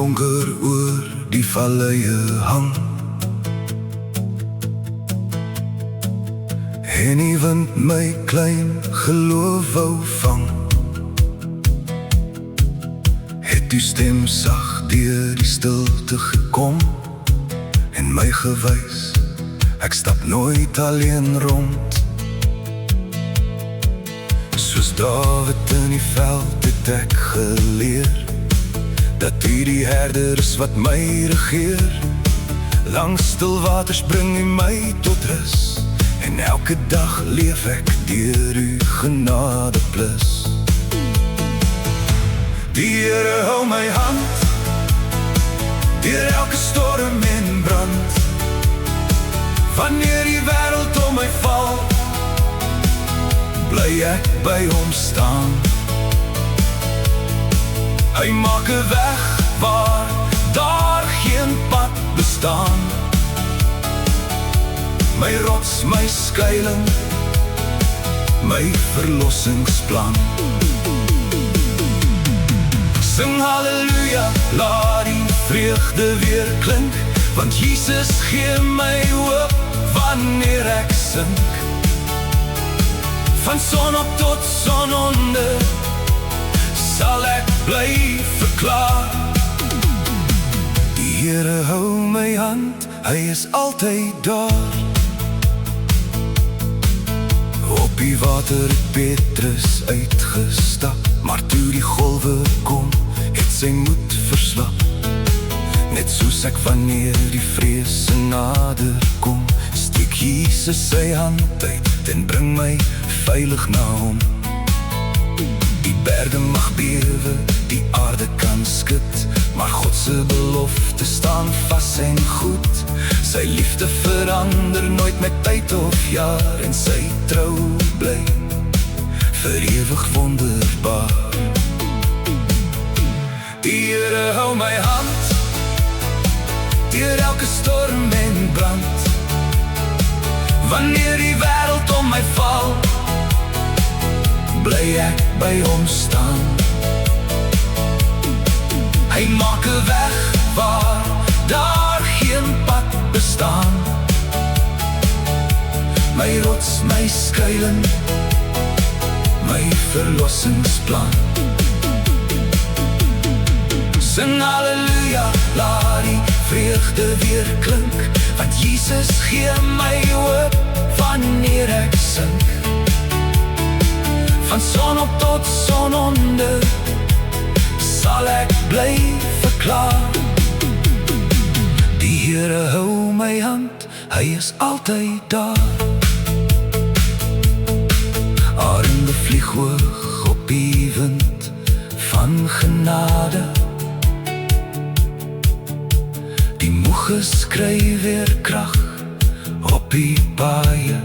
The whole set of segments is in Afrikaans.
donker oor die valleie hang, en die wind my klein geloof wou vang. Het die stem sag deur die stilte gekom en my gewys, ek stap nooit alleen rond. Soos Dawid in die veld het ek geleer, dat U die herder is wat my regeer. Langs stil waters bring U my tot rus, en elke dag leef ek deur U genade plus. Die Here hou my hand, deur elke storm en brand. Wanneer die wêreld om my val, bly ek by hom staan. Hy maak 'n weg waar daar geen pad bestaan. My rots, my skuiling, my verlossingsplan. Sing halleluja, laat die vreugde weer klink, want Jesus gee my hoop wanneer ek sink. Van son op tot son onder sal ek bly verklaar. Die Here hou my hand, hy is altyd daar. Op die water het Petrus uitgestap, maar toe die golwe kom, het sy moed verslap. Net soos ek wanneer die vrees nader kom, steek Jesus sy hand uit en bring my veilig na hom. Die berge mag bewe, die aarde kan skud, maar God se belofte staan vas en goed. Sy liefde verander nooit met tyd of jaar, en sy trou bly vir ewig wonderbaar. Die Here hou my hand, deur elke storm en brand. Wanneer die wêreld om my val, bly ek by hom staan. Hy maak 'n weg waar daar geen pad bestaan. My rots, my skuiling, my verlossingsplan. Sing halleluja, laat die vreugde weer klink, want Jesus gee my hoop wanneer ek sink. Van son op tot son onder sal ek bly verklaar. Die Here hou my hand, hy is altyd daar. Arende vlieg hoog op die wind van genade. Die moeges kry weer krag op die paaie.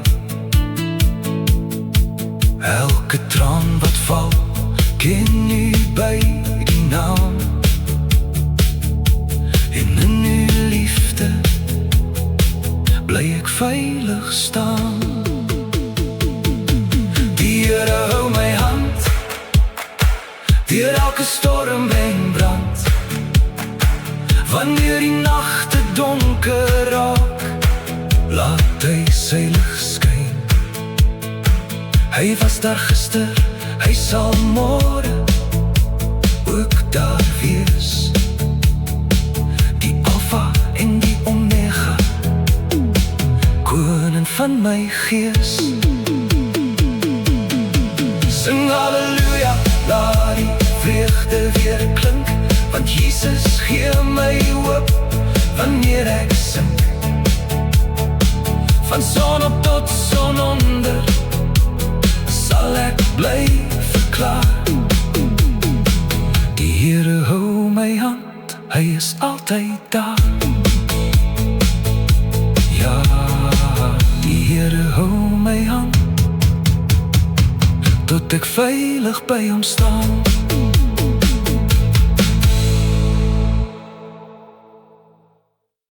Elke traan wat val, ken U by die naam. En in U liefde bly ek veilig staan. Die Here hou my hand, deur elke storm en brand. Wanneer die nagte donker raak, laat hy sy lig skyn. Hy was daar gister, hy sal môre ook daar wees. Die Alfa en die Omega, koning van my gees. Sing halleluja, laat die vreugde weer klink, want Jesus gee my hoop wanneer ek sink. Van son op tot son onder sal ek bly verklaar. Die Here hou my hand, hy is altyd daar. Ja, die Here hou my hand, tot ek veilig by hom staan.